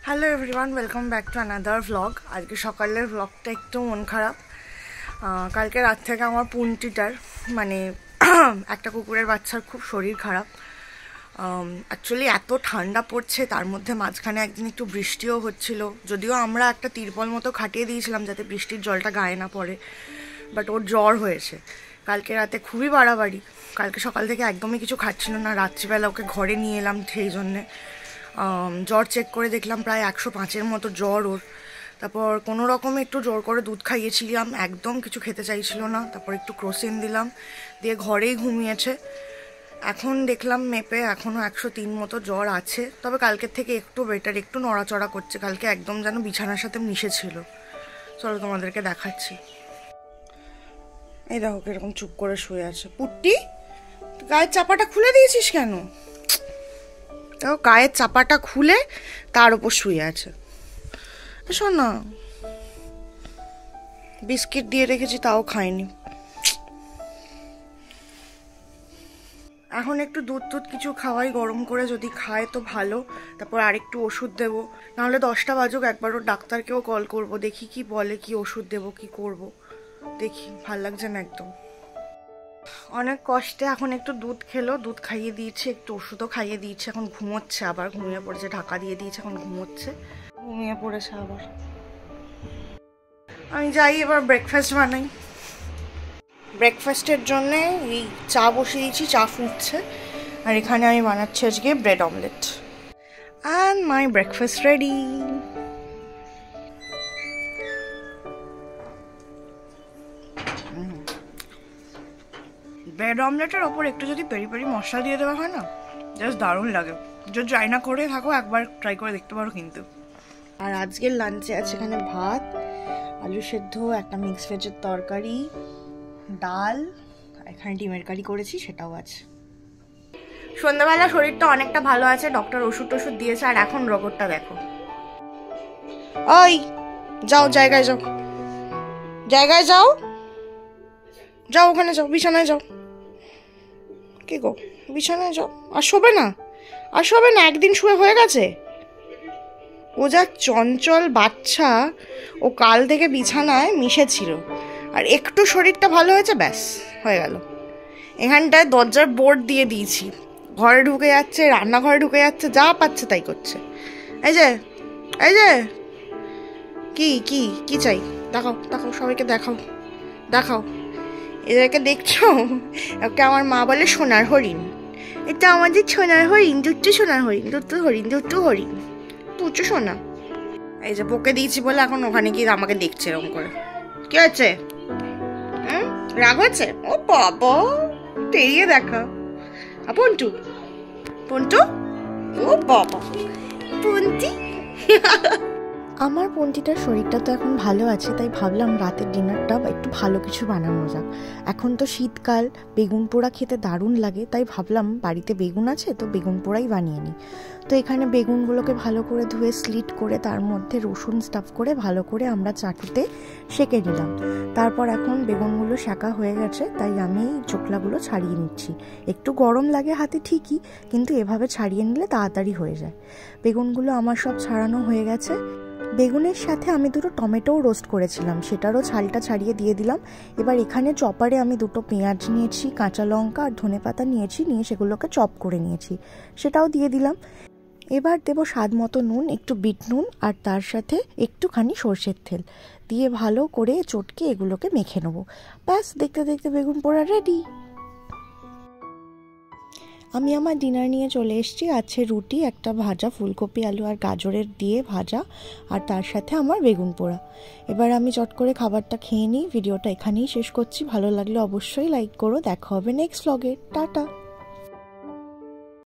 Hello everyone, welcome back to another vlog. আজকে সকালের ভ্লগটা একটু মন খারাপ। কালকে রাত থেকে আমার পুন্টিটার মানে একটা কুকুরের বাচ্চার খুব শরীর খারাপ। অ্যাকচুয়ালি এত ঠান্ডা পড়ছে, তার মধ্যে মাঝখানে একদিন একটু বৃষ্টিও হচ্ছিল, যদিও আমরা একটা তিরপল মতো খাটিয়ে দিয়েছিলাম যাতে বৃষ্টির জলটা গায়ে না পড়ে, বাট ওর জ্বর হয়েছে কালকে রাতে খুবই বাড়াবাড়ি। কালকে সকাল থেকে একদমই কিছু খাচ্ছিল না, রাত্রিবেলা ওকে ঘরে নিয়ে এলাম সেই জন্যে। জ্বর চেক করে দেখলাম প্রায় 105-এর মতো জ্বর ওর। তারপর কোনো রকমে একটু জোর করে দুধ খাইয়েছিলাম, একদম কিছু খেতে চাইছিল না। তারপর একটু ক্রোসিন দিলাম, দিয়ে ঘরেই ঘুমিয়েছে। এখন দেখলাম মেপে এখনও 103 মতো জ্বর আছে, তবে কালকের থেকে একটু বেটার, একটু নড়াচড়া করছে। কালকে একদম যেন বিছানার সাথে মিশেছিল। চলো তোমাদেরকে দেখাচ্ছি। এই দেখো কিরকম চুপ করে শুয়ে আছে। পুট্টি, গায়ের চাপাটা খুলে দিয়েছিস কেন? দেখো গায়ের চাপাটা খুলে তার উপর শুয়ে আছে। শোন না, বিস্কিট দিয়ে রেখেছি তাও খায়নি। এখন একটু দুধ কিছু খাওয়াই, গরম করে যদি খায় তো ভালো। তারপর আরেকটু ওষুধ দেবো, নাহলে 10টা বাজুক একবারও ডাক্তারকেও কল করব, দেখি কি বলে, কি ওষুধ দেবো, কি করব দেখি। ভাল লাগছে না একদম, অনেক কষ্টে এখন একটু দুধ খেলো, দুধ খাইয়ে দিয়েছি, একটু ওষুধও খাইয়ে দিয়েছি। এখন ঘুমোচ্ছে, আবার ঘুমিয়ে পড়েছে, ঢাকা দিয়ে দিয়েছে, এখন ঘুমোচ্ছে, ঘুমিয়ে পড়েছে আবার। আমি যাই এবার ব্রেকফাস্ট বানাই। ব্রেকফাস্টের জন্যে এই চা বসিয়ে দিয়েছি, চা ফুটছে, আর এখানে আমি বানাচ্ছি আজকে bread omelette. And my breakfast ready. Bread অমলেটের ওপর একটু যদি পেরি পেরি মশলা দিয়ে দেওয়া হয় না, জাস্ট দারুণ লাগে। যদি ট্রাই না করে থাকো একবার ট্রাই করে দেখতে পারো কিন্তু। আর আজকের লাঞ্চে আছে এখানে ভাত, আলু সেদ্ধ, একটা মিক্স ভেজের তরকারি, ডাল, এখানে ডিমের কারি করেছি সেটাও আছে। সন্ধ্যাবেলা শরীরটা অনেকটা ভালো আছে, ডক্টর ওষুধ টষুধ দিয়েছে। আর এখন রগরটা দেখো। ওই যাও, জায়গায় যাও, জায়গায় যাও, যাও ওখানে যাও, বিছানায় যাও। কি গো, বিছানায় যাও। আর শোবে না, আর শোবে না, একদিন শুয়ে হয়ে গেছে। ও যা চঞ্চল বাচ্চা, ও কাল থেকে বিছানায় মিশেছিল, আর একটু শরীরটা ভালো হয়েছে, ব্যাস হয়ে গেল। এখানটায় দরজার বোর্ড দিয়ে দিয়েছি, ঘরে ঢুকে যাচ্ছে, রান্নাঘরে ঢুকে যাচ্ছে, যা পাচ্ছে তাই করছে। এই যে, এই যে, কি কি কি চাই দেখাও, দেখাও সবাইকে, দেখাও দেখাও। এদেরকে দেখছো? ওকে আমার মা বলে সোনার হরিণ। এটা আমাদের সোনার হরিণ, দুটো সোনার হরিণ, দুটো হরিণ, দুটো হরিণ, পুচু সোনা। এই যে বকে দিয়েছি বলে এখন ওখানে গিয়ে আমাকে দেখছে এরকম করে। কি হচ্ছে? রাগ হচ্ছে? ও বাবা, তেরিয়ে দেখা। পন্টু, পন্টু, ও বাবা, পন্টি। আমার পন্টিটার শরীরটা তো এখন ভালো আছে, তাই ভাবলাম রাতের ডিনারটা একটু ভালো কিছু বানানো যাক। এখন তো শীতকাল, বেগুন পোড়া খেতে দারুণ লাগে, তাই ভাবলাম বাড়িতে বেগুন আছে তো বেগুন পোড়াই বানিয়ে নিই। তো এখানে বেগুনগুলোকে ভালো করে ধুয়ে স্লিট করে তার মধ্যে রসুন স্টাফ করে ভালো করে আমরা চাটুতে সেঁকে নিলাম। তারপর এখন বেগুনগুলো সেঁকা হয়ে গেছে, তাই আমি চোখলাগুলো ছাড়িয়ে নিচ্ছি। একটু গরম লাগে হাতে ঠিকই, কিন্তু এভাবে ছাড়িয়ে নিলে তাড়াতাড়ি হয়ে যায়। বেগুনগুলো আমার সব ছাড়ানো হয়ে গেছে। বেগুনের সাথে আমি দুটো টমেটোও রোস্ট করেছিলাম, সেটারও ছালটা ছাড়িয়ে দিয়ে দিলাম। এবার এখানে চপারে আমি দুটো পেঁয়াজ নিয়েছি, কাঁচা লঙ্কা আর ধনেপাতা নিয়েছি, নিয়ে সেগুলোকে চপ করে নিয়েছি, সেটাও দিয়ে দিলাম। এবার দেবো স্বাদ মতো নুন, একটু বিট নুন, আর তার সাথে একটুখানি সর্ষের তেল দিয়ে ভালো করে চটকে এগুলোকে মেখে নেবো। ব্যাস, দেখতে দেখতে বেগুন পোড়া রেডি। আমি আমার ডিনার নিয়ে চলে এসেছি। আছে রুটি, একটা ভাজা ফুলকপি আলু আর গাজরের দিয়ে ভাজা, আর তার সাথে আমার বেগুন পোড়া। এবার আমি চট করে খাবারটা খেয়ে নিই। ভিডিওটা এখানেই শেষ করছি। ভালো লাগলে অবশ্যই লাইক করো। দেখা হবে নেক্সট ভ্লগে। টাটা।